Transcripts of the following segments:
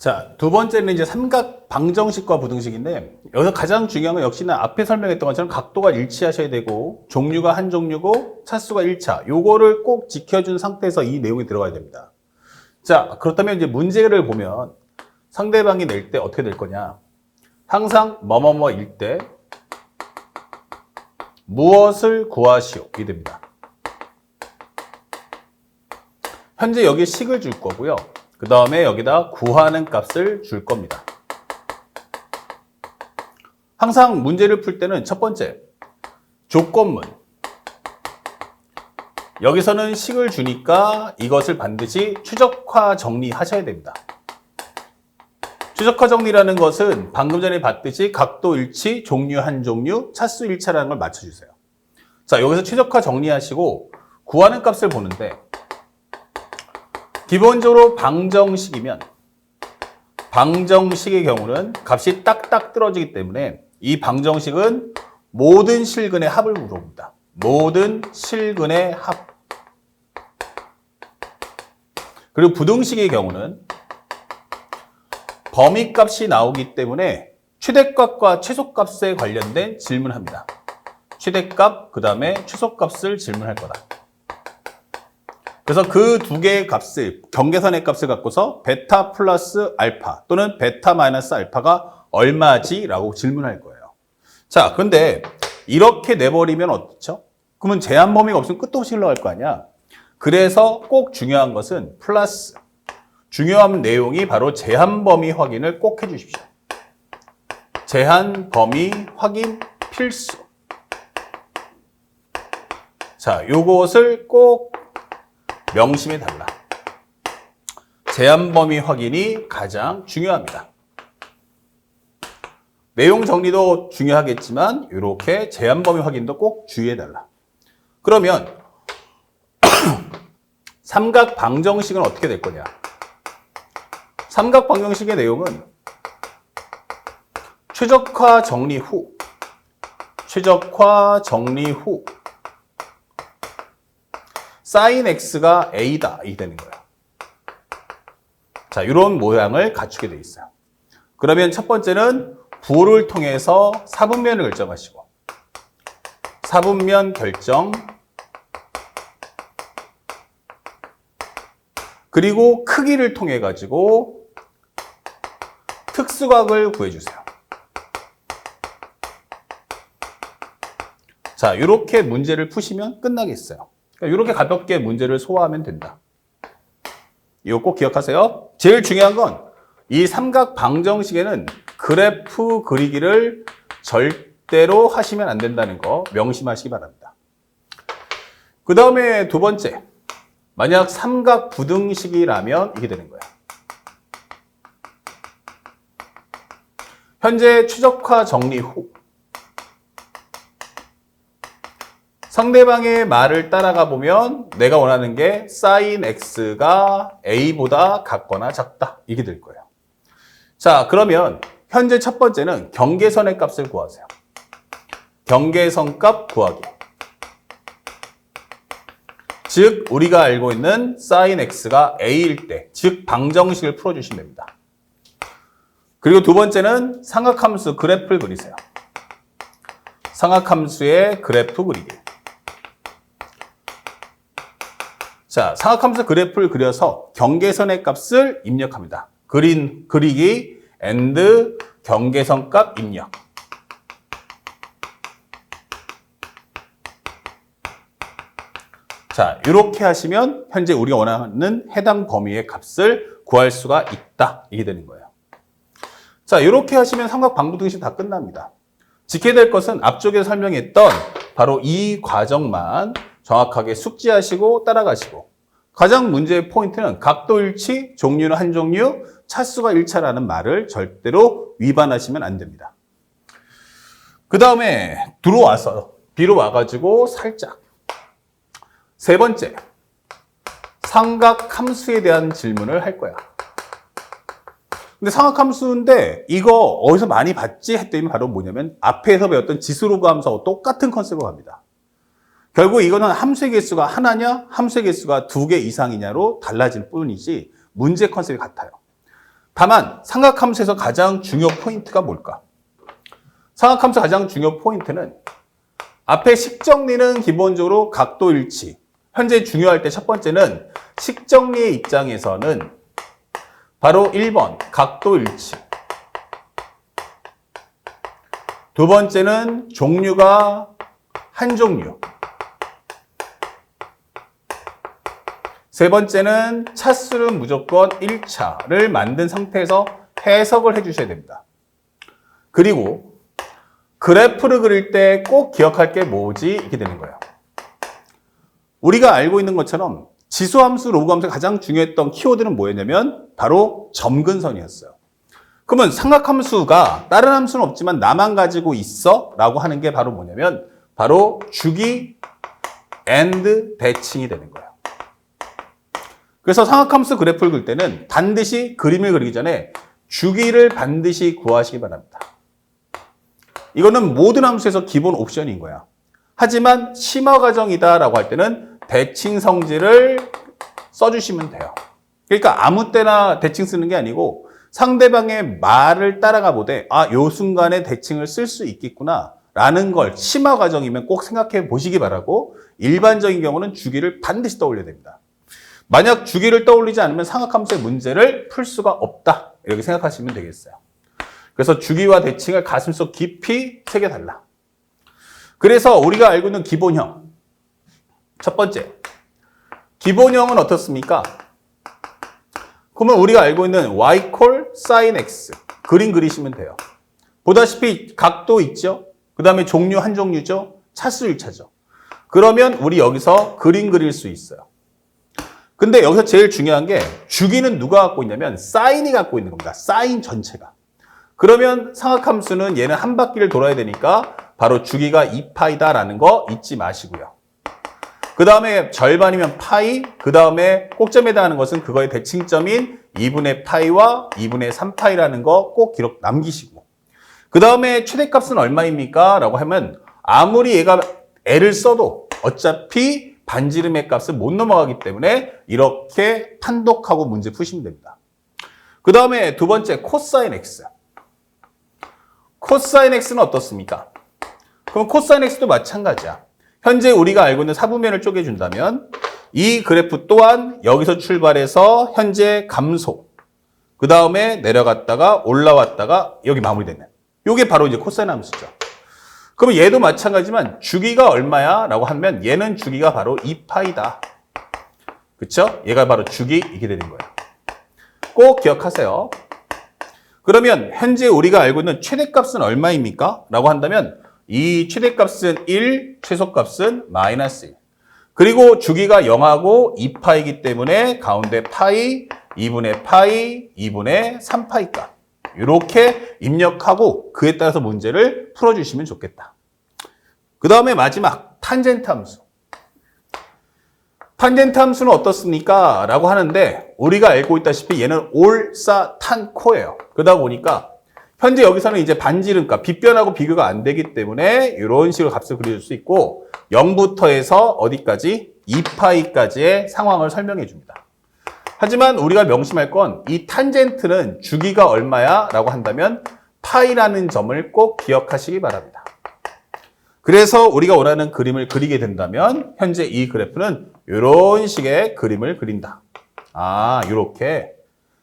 자, 두 번째는 이제 삼각 방정식과 부등식인데, 여기서 가장 중요한 건 역시나 앞에 설명했던 것처럼 각도가 일치하셔야 되고, 종류가 한 종류고, 차수가 1차. 요거를 꼭 지켜준 상태에서 이 내용이 들어가야 됩니다. 자, 그렇다면 이제 문제를 보면 상대방이 낼 때 어떻게 될 거냐. 항상 뭐뭐뭐일 때 무엇을 구하시오. 이 됩니다. 현재 여기에 식을 줄 거고요. 그 다음에 여기다 구하는 값을 줄 겁니다. 항상 문제를 풀 때는 첫 번째, 조건문. 여기서는 식을 주니까 이것을 반드시 최적화 정리하셔야 됩니다. 최적화 정리라는 것은 방금 전에 봤듯이 각도 일치, 종류 한 종류, 차수 1차라는 걸 맞춰주세요. 자, 여기서 최적화 정리하시고 구하는 값을 보는데 기본적으로 방정식이면 방정식의 경우는 값이 딱딱 떨어지기 때문에 이 방정식은 모든 실근의 합을 물어봅니다. 모든 실근의 합. 그리고 부등식의 경우는 범위값이 나오기 때문에 최대값과 최소값에 관련된 질문합니다. 최대값, 그 다음에 최소값을 질문할 거다. 그래서 그 두 개의 값을, 경계선의 값을 갖고서 베타 플러스 알파 또는 베타 마이너스 알파가 얼마지? 라고 질문할 거예요. 자, 근데 이렇게 내버리면 어떻죠? 그러면 제한 범위가 없으면 끝도 없이 흘러갈 거 아니야? 그래서 꼭 중요한 것은 플러스. 중요한 내용이 바로 제한 범위 확인을 꼭 해주십시오. 제한 범위 확인 필수. 자, 요것을 꼭 명심해 달라. 제한 범위 확인이 가장 중요합니다. 내용 정리도 중요하겠지만 이렇게 제한 범위 확인도 꼭 주의해 달라. 그러면 삼각 방정식은 어떻게 될 거냐? 삼각 방정식의 내용은 최적화 정리 후 sin x가 a다 이 되는 거예요. 자, 이런 모양을 갖추게 돼 있어요. 그러면 첫 번째는 부호를 통해서 사분면을 결정하시고 사분면 결정 그리고 크기를 통해 가지고 특수각을 구해주세요. 자, 이렇게 문제를 푸시면 끝나겠어요. 이렇게 가볍게 문제를 소화하면 된다. 이거 꼭 기억하세요. 제일 중요한 건 이 삼각 방정식에는 그래프 그리기를 절대로 하시면 안 된다는 거 명심하시기 바랍니다. 그 다음에 두 번째, 만약 삼각 부등식이라면 이게 되는 거예요. 현재 최적화 정리 후 상대방의 말을 따라가 보면 내가 원하는 게 sin x가 a보다 같거나 작다. 이게 될 거예요. 자, 그러면 현재 첫 번째는 경계선의 값을 구하세요. 경계선 값 구하기. 즉 우리가 알고 있는 sin x가 a일 때, 즉 방정식을 풀어주시면 됩니다. 그리고 두 번째는 삼각함수 그래프를 그리세요. 삼각함수의 그래프 그리기. 자, 삼각함수 그래프를 그려서 경계선의 값을 입력합니다. 그리기 and 경계선 값 입력. 자, 이렇게 하시면 현재 우리가 원하는 해당 범위의 값을 구할 수가 있다. 이게 되는 거예요. 자, 이렇게 하시면 삼각 방부등식 다 끝납니다. 지켜야 될 것은 앞쪽에 설명했던 바로 이 과정만 정확하게 숙지하시고 따라가시고 가장 문제의 포인트는 각도 일치, 종류는 한 종류, 차수가 1차라는 말을 절대로 위반하시면 안 됩니다. 그 다음에 뒤로 와가지고 살짝 세 번째, 삼각함수에 대한 질문을 할 거야. 근데 삼각함수인데 이거 어디서 많이 봤지? 했더니 바로 뭐냐면 앞에서 배웠던 지수로그 함수하고 똑같은 컨셉으로 갑니다. 결국 이거는 함수의 개수가 하나냐, 함수의 개수가 2개 이상이냐로 달라질 뿐이지 문제 컨셉이 같아요. 다만 삼각함수에서 가장 중요 포인트가 뭘까? 삼각함수 가장 중요 포인트는 앞에 식정리는 기본적으로 각도 일치. 현재 중요할 때 첫 번째는 식정리의 입장에서는 바로 1번 각도 일치. 두 번째는 종류가 한 종류. 세 번째는 차수는 무조건 1차를 만든 상태에서 해석을 해주셔야 됩니다. 그리고 그래프를 그릴 때 꼭 기억할 게 뭐지? 이렇게 되는 거예요. 우리가 알고 있는 것처럼 지수함수, 로그함수가 가장 중요했던 키워드는 뭐였냐면 바로 점근선이었어요. 그러면 삼각함수가 다른 함수는 없지만 나만 가지고 있어 라고 하는 게 바로 뭐냐면 바로 주기 and 대칭이 되는 거예요. 그래서 삼각함수 그래프를 그릴 때는 반드시 그림을 그리기 전에 주기를 반드시 구하시기 바랍니다. 이거는 모든 함수에서 기본 옵션인 거야. 하지만 심화 과정이다라고 할 때는 대칭 성질을 써주시면 돼요. 그러니까 아무 때나 대칭 쓰는 게 아니고 상대방의 말을 따라가 보되 요 순간에 대칭을 쓸 수 있겠구나 라는 걸 심화 과정이면 꼭 생각해 보시기 바라고 일반적인 경우는 주기를 반드시 떠올려야 됩니다. 만약 주기를 떠올리지 않으면 삼각함수의 문제를 풀 수가 없다 이렇게 생각하시면 되겠어요. 그래서 주기와 대칭을 가슴속 깊이 새겨달라. 그래서 우리가 알고 있는 기본형 첫 번째 기본형은 어떻습니까? 그러면 우리가 알고 있는 y 콜 sin x 그림 그리시면 돼요. 보다시피 각도 있죠? 그 다음에 종류 한 종류죠? 차수 1차죠. 그러면 우리 여기서 그림 그릴 수 있어요. 근데 여기서 제일 중요한 게 주기는 누가 갖고 있냐면 사인이 갖고 있는 겁니다. 사인 전체가. 그러면 삼각함수는 얘는 한 바퀴를 돌아야 되니까 바로 주기가 2파이다라는 거 잊지 마시고요. 그 다음에 절반이면 파이, 그 다음에 꼭점에 해당하는 것은 그거의 대칭점인 2분의 파이와 2분의 3파이라는 거 꼭 기록 남기시고 그 다음에 최대값은 얼마입니까? 라고 하면 아무리 얘가 L을 써도 어차피 반지름의 값은 못 넘어가기 때문에 이렇게 판독하고 문제 푸시면 됩니다. 그 다음에 두 번째 코사인 X. 코사인 X는 어떻습니까? 그럼 코사인 X도 마찬가지야. 현재 우리가 알고 있는 사분면을 쪼개준다면 이 그래프 또한 여기서 출발해서 현재 감소, 그 다음에 내려갔다가 올라왔다가 여기 마무리되는 이게 바로 이제 코사인 함수죠. 그러면 얘도 마찬가지지만 주기가 얼마야? 라고 하면 얘는 주기가 바로 2파이다. 그쵸? 얘가 바로 주기 이게 되는 거예요. 꼭 기억하세요. 그러면 현재 우리가 알고 있는 최대값은 얼마입니까? 라고 한다면 이 최대값은 1, 최소값은 마이너스 1. 그리고 주기가 0하고 2파이기 때문에 가운데 파이, 2분의 파이, 2분의 3파이 값. 이렇게 입력하고 그에 따라서 문제를 풀어주시면 좋겠다. 그 다음에 마지막 탄젠트 함수. 탄젠트 함수는 어떻습니까? 라고 하는데 우리가 알고 있다시피 얘는 올사탄코예요. 그러다 보니까 현재 여기서는 이제 반지름값, 빗변하고 비교가 안 되기 때문에 이런 식으로 값을 그려줄 수 있고 0부터 해서 어디까지? 2파이까지의 상황을 설명해 줍니다. 하지만 우리가 명심할 건 이 탄젠트는 주기가 얼마야? 라고 한다면 파이라는 점을 꼭 기억하시기 바랍니다. 그래서 우리가 원하는 그림을 그리게 된다면 현재 이 그래프는 이런 식의 그림을 그린다. 이렇게.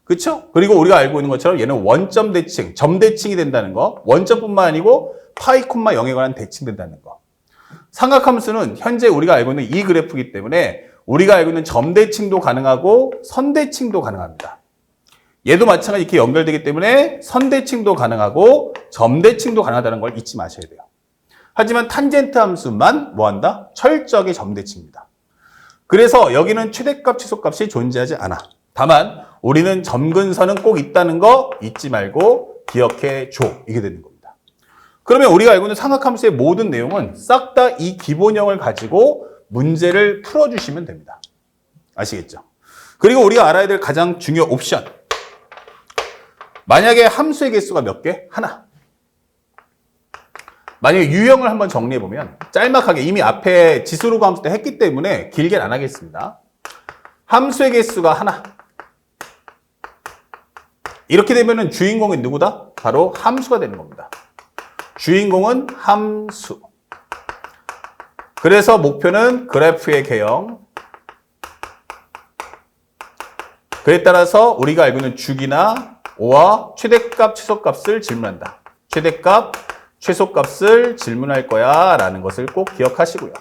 그쵸? 그리고 우리가 알고 있는 것처럼 얘는 원점 대칭, 점 대칭이 된다는 거. 원점뿐만 아니고 파이 콤마 0에 관한 대칭된다는 거. 삼각함수는 현재 우리가 알고 있는 이 그래프이기 때문에 우리가 알고 있는 점 대칭도 가능하고 선 대칭도 가능합니다. 얘도 마찬가지 이렇게 연결되기 때문에 선 대칭도 가능하고 점 대칭도 가능하다는 걸 잊지 마셔야 돼요. 하지만 탄젠트 함수만 뭐한다? 철저하게 점 대칭입니다. 그래서 여기는 최대값, 최소값이 존재하지 않아. 다만 우리는 점근선은 꼭 있다는 거 잊지 말고 기억해 줘. 이게 되는 겁니다. 그러면 우리가 알고 있는 삼각함수의 모든 내용은 싹 다 이 기본형을 가지고 문제를 풀어주시면 됩니다. 아시겠죠? 그리고 우리가 알아야 될 가장 중요 옵션. 만약에 함수의 개수가 몇 개? 하나. 만약에 유형을 한번 정리해보면 짤막하게 이미 앞에 지수로그 함수 때 했기 때문에 길게는 안 하겠습니다. 함수의 개수가 하나. 이렇게 되면은 주인공이 누구다? 바로 함수가 되는 겁니다. 주인공은 함수. 그래서 목표는 그래프의 개형. 그에 따라서 우리가 알고 있는 주기나 O와 최대값, 최소값을 질문한다. 최대값, 최소값을 질문할 거야 라는 것을 꼭 기억하시고요.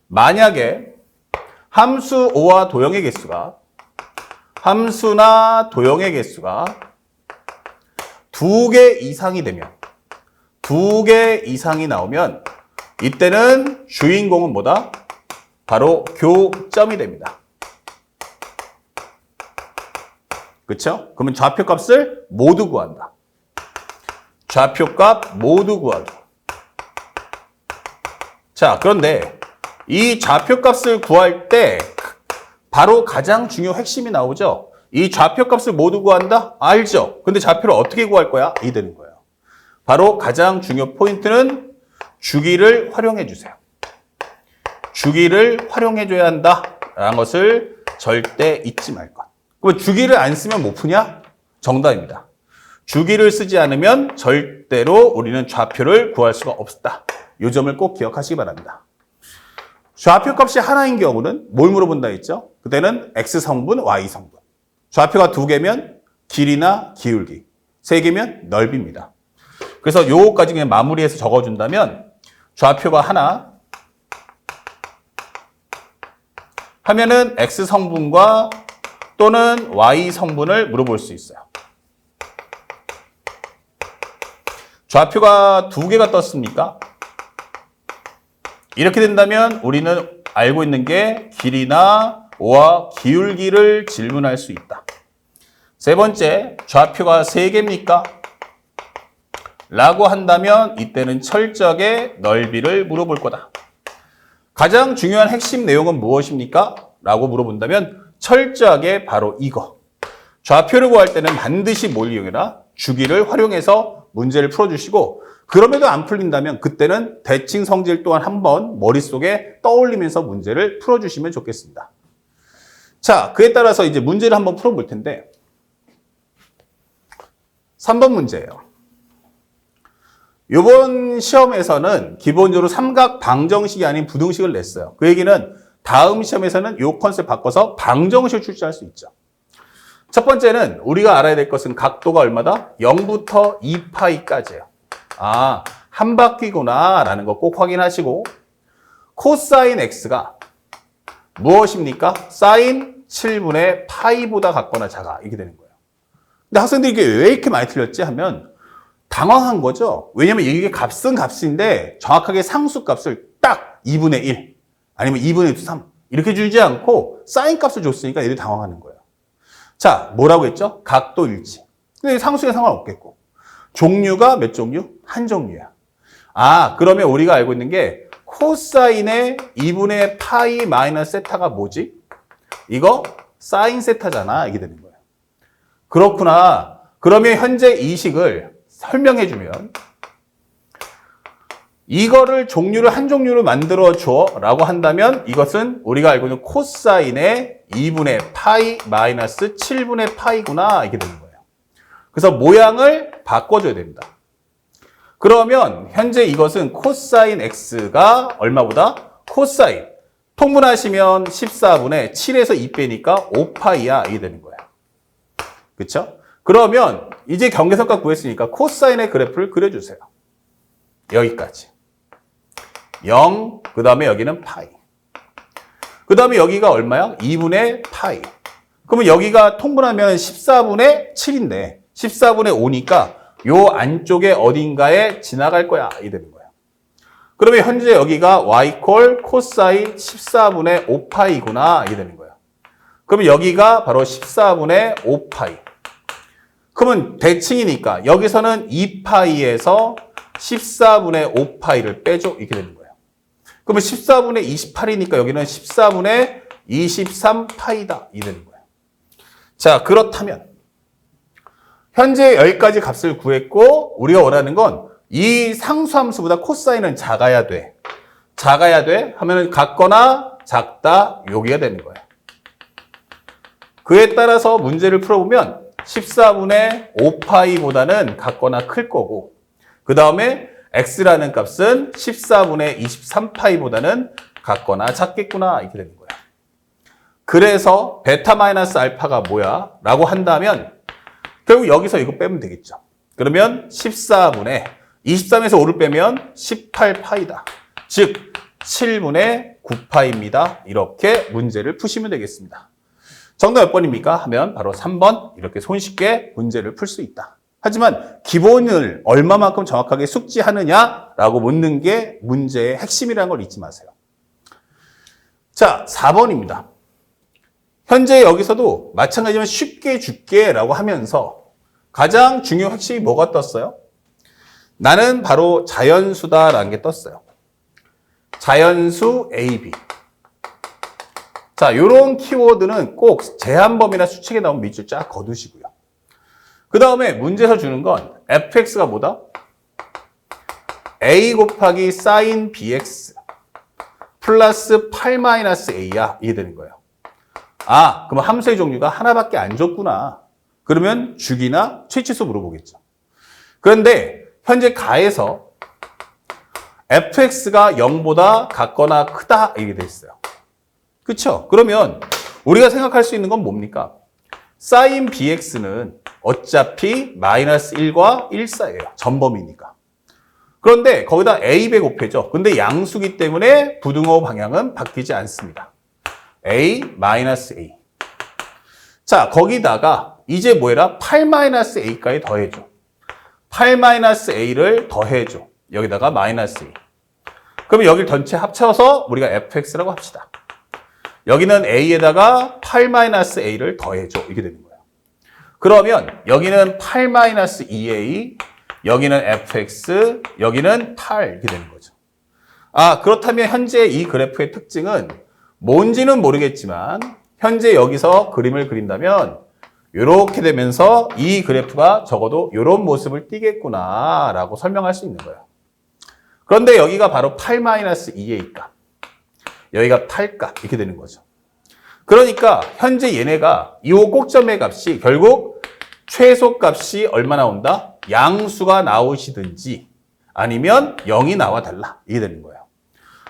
만약에 함수 O와 도형의 개수가 함수나 도형의 개수가 2개 이상이 되면 2개 이상이 나오면 이때는 주인공은 뭐다? 바로 교점이 됩니다. 그렇죠? 그러면 좌표값을 모두 구한다. 좌표값 모두 구하기. 자, 그런데 이 좌표값을 구할 때 바로 가장 중요한 핵심이 나오죠. 이 좌표값을 모두 구한다? 알죠? 근데 좌표를 어떻게 구할 거야? 이 되는 거예요. 바로 가장 중요 포인트는 주기를 활용해 주세요. 주기를 활용해 줘야 한다라는 것을 절대 잊지 말 것. 그럼 주기를 안 쓰면 못 푸냐? 정답입니다. 주기를 쓰지 않으면 절대로 우리는 좌표를 구할 수가 없다. 이 점을 꼭 기억하시기 바랍니다. 좌표값이 하나인 경우는 뭘 물어본다 했죠? 그때는 X성분, Y성분. 좌표가 2개면 길이나 기울기, 3개면 넓이입니다. 그래서 요거까지 그냥 마무리해서 적어준다면 좌표가 하나 하면은 X성분과 또는 Y성분을 물어볼 수 있어요. 좌표가 2개가 떴습니까? 이렇게 된다면 우리는 알고 있는 게 길이나 O와 기울기를 질문할 수 있다. 세 번째, 좌표가 3개입니까? 라고 한다면 이때는 철저하게 넓이를 물어볼 거다. 가장 중요한 핵심 내용은 무엇입니까? 라고 물어본다면 철저하게 바로 이거. 좌표를 구할 때는 반드시 뭘 이용해라? 주기를 활용해서 문제를 풀어주시고 그럼에도 안 풀린다면 그때는 대칭 성질 또한 한번 머릿속에 떠올리면서 문제를 풀어주시면 좋겠습니다. 자, 그에 따라서 이제 문제를 한번 풀어볼 텐데 3번 문제예요. 이번 시험에서는 기본적으로 삼각 방정식이 아닌 부등식을 냈어요. 그 얘기는 다음 시험에서는 이 컨셉 바꿔서 방정식을 출제할 수 있죠. 첫 번째는 우리가 알아야 될 것은 각도가 얼마다? 0부터 2파이까지예요. 아, 한 바퀴구나 라는 거 꼭 확인하시고 코사인 x가 무엇입니까? 사인 7분의 파이보다 같거나 작아. 이렇게 되는 거예요. 근데 학생들이 이게 왜 이렇게 많이 틀렸지 하면 당황한 거죠. 왜냐면 이게 값은 값인데 정확하게 상수값을 딱 2분의 1 아니면 2분의 3 이렇게 주지 않고 사인 값을 줬으니까 얘들이 당황하는 거예요. 자, 뭐라고 했죠? 각도 일치. 근데 상수에 상관없겠고. 종류가 몇 종류? 한 종류야. 아, 그러면 우리가 알고 있는 게 코사인의 2분의 파이 마이너스 세타가 뭐지? 이거 사인 세타잖아. 이게 되는 거예요. 그렇구나. 그러면 현재 이 식을 설명해 주면 이거를 종류를 한 종류로 만들어 줘 라고 한다면 이것은 우리가 알고 있는 코사인의 2분의 파이 마이너스 7분의 파이구나 이렇게 되는 거예요. 그래서 모양을 바꿔줘야 됩니다. 그러면 현재 이것은 코사인 x가 얼마보다? 코사인 통분하시면 14분의 7에서 2 빼니까 5파이야 이게 되는 거예요. 그렇죠? 그러면 이제 경계선값 구했으니까 코사인의 그래프를 그려주세요. 여기까지. 0, 그 다음에 여기는 파이. 그 다음에 여기가 얼마야? 2분의 파이. 그러면 여기가 통분하면 14분의 7인데 14분의 5니까 요 안쪽에 어딘가에 지나갈 거야. 이 되는 거야. 그러면 현재 여기가 y콜 코사인 14분의 5파이구나. 이 되는 거야. 그러면 여기가 바로 14분의 5파이. 그러면 대칭이니까 여기서는 2파이에서 14분의 5파이를 빼줘. 이렇게 되는 거예요. 그러면 14분의 28이니까 여기는 14분의 23파이다. 이 되는 거예요. 자, 그렇다면 현재 여기까지 값을 구했고 우리가 원하는 건 이 상수함수보다 코사인은 작아야 돼. 작아야 돼 하면은 같거나 작다 여기가 되는 거예요. 그에 따라서 문제를 풀어보면 14분의 5파이보다는 같거나 클 거고, 그 다음에 x라는 값은 14분의 23파이보다는 같거나 작겠구나 이렇게 되는 거야. 그래서 베타 마이너스 알파가 뭐야? 라고 한다면 결국 여기서 이거 빼면 되겠죠. 그러면 14분의 23에서 5를 빼면 18파이다. 즉 7분의 9파입니다. 이렇게 문제를 푸시면 되겠습니다. 정답 몇 번입니까? 하면 바로 3번. 이렇게 손쉽게 문제를 풀 수 있다. 하지만 기본을 얼마만큼 정확하게 숙지하느냐라고 묻는 게 문제의 핵심이라는 걸 잊지 마세요. 자, 4번입니다. 현재 여기서도 마찬가지지만 쉽게 줄게라고 하면서 가장 중요한 핵심이 뭐가 떴어요? 나는 바로 자연수다라는 게 떴어요. 자연수 AB. 자, 이런 키워드는 꼭 제한범위나 수칙에 나오면 밑줄 쫙 거두시고요. 그 다음에 문제에서 주는 건 fx가 뭐다? a 곱하기 sin bx 플러스 8-a야. 이게 되는 거예요. 아, 그럼 함수의 종류가 하나밖에 안 줬구나. 그러면 주기나 최치수 물어보겠죠. 그런데 현재 가에서 fx가 0보다 같거나 크다 이게 돼 있어요. 그렇죠? 그러면 우리가 생각할 수 있는 건 뭡니까? sin bx는 어차피 마이너스 1과 1 사이예요. 전범위니까. 그런데 거기다 a 배 곱해죠. 근데 양수기 때문에 부등호 방향은 바뀌지 않습니다. a 마이너스 a. 자, 거기다가 이제 뭐해라? 8-a까지 더해줘. 8-a를 더해줘. 여기다가 마이너스 a. 그러면 여기를 전체 합쳐서 우리가 fx라고 합시다. 여기는 a에다가 8-a를 더해줘. 이렇게 되는 거예요. 그러면 여기는 8-2a, 여기는 fx, 여기는 8 이렇게 되는 거죠. 아, 그렇다면 현재 이 그래프의 특징은 뭔지는 모르겠지만 현재 여기서 그림을 그린다면 이렇게 되면서 이 그래프가 적어도 이런 모습을 띠겠구나라고 설명할 수 있는 거예요. 그런데 여기가 바로 8-2a 값, 여기가 8값 이렇게 되는 거죠. 그러니까 현재 얘네가 이 꼭점의 값이 결국 최소값이 얼마 나온다? 양수가 나오시든지 아니면 0이 나와 달라 이게 되는 거예요.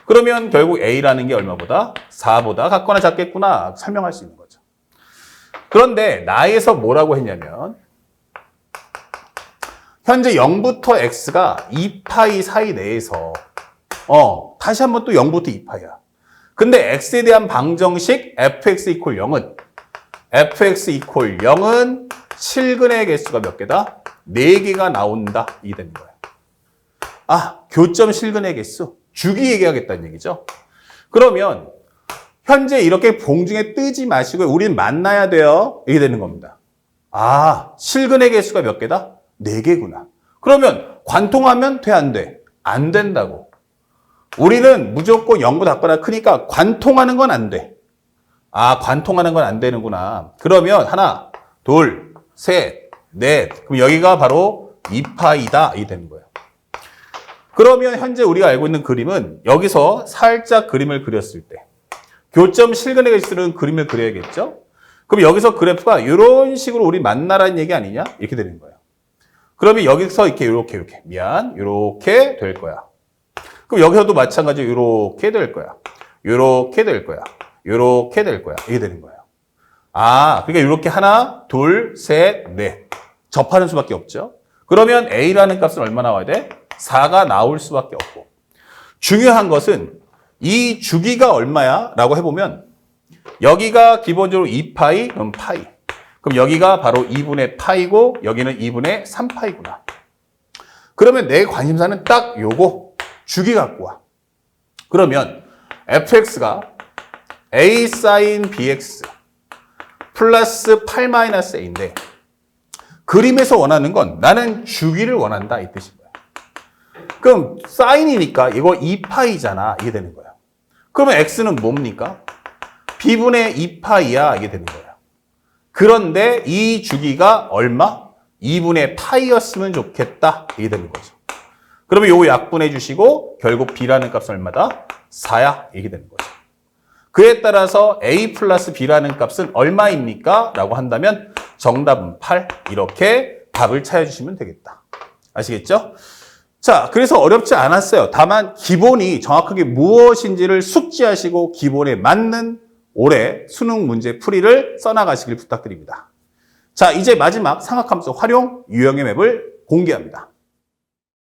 그러면 결국 a라는 게 얼마보다? 4보다 같거나 작겠구나 설명할 수 있는 거죠. 그런데 나에서 뭐라고 했냐면 현재 0부터 x가 2파이 사이 내에서 다시 한번 또 0부터 2파이야. 근데 x에 대한 방정식 fx 이퀄 0은 fx 이퀄 0은 실근의 개수가 몇 개다? 4개가 나온다. 이게 되는 거예요. 아, 교점 실근의 개수. 주기 얘기하겠다는 얘기죠. 그러면 현재 이렇게 봉중에 뜨지 마시고 우리는 만나야 돼요. 이게 되는 겁니다. 아, 실근의 개수가 몇 개다? 4개구나. 그러면 관통하면 돼, 안 돼? 안 된다고. 우리는 무조건 0보다 작거나 크니까 관통하는 건 안 돼. 아, 관통하는 건 안 되는구나. 그러면 하나, 둘, 셋, 넷. 그럼 여기가 바로 2파이다. 이게 되는 거예요. 그러면 현재 우리가 알고 있는 그림은 여기서 살짝 그림을 그렸을 때 교점 실근의 개수는 그림을 그려야겠죠? 그럼 여기서 그래프가 이런 식으로 우리 만나라는 얘기 아니냐? 이렇게 되는 거예요. 그러면 여기서 이렇게 이렇게 될 거야. 그럼 여기서도 마찬가지로 이렇게 될 거야. 이렇게 될 거야. 이렇게 될 거야. 이게 되는 거예요. 아, 그러니까 이렇게 하나, 둘, 셋, 넷. 접하는 수밖에 없죠. 그러면 a라는 값은 얼마 나와야 돼? 4가 나올 수밖에 없고. 중요한 것은 이 주기가 얼마야? 라고 해보면 여기가 기본적으로 2파이, 그럼 파이. 그럼 여기가 바로 2분의 파이고 여기는 2분의 3파이구나. 그러면 내 관심사는 딱 요거 주기 갖고 와. 그러면 fx가 a sin bx 플러스 8-a인데 그림에서 원하는 건 나는 주기를 원한다 이 뜻인 거야. 그럼 사인이니까 이거 2파이잖아 이게 되는 거야. 그러면 x는 뭡니까? b분의 2파이야 이게 되는 거야. 그런데 이 주기가 얼마? 2분의 파이였으면 좋겠다 이게 되는 거죠. 그러면 요거 약분해 주시고 결국 b라는 값은 얼마다? 4야 이게 되는 거죠. 그에 따라서 a 플러스 b라는 값은 얼마입니까? 라고 한다면 정답은 8. 이렇게 답을 찾아주시면 되겠다. 아시겠죠? 자, 그래서 어렵지 않았어요. 다만 기본이 정확하게 무엇인지를 숙지하시고 기본에 맞는 올해 수능 문제 풀이를 써나가시길 부탁드립니다. 자, 이제 마지막 삼각함수 활용 유형의 맵을 공개합니다.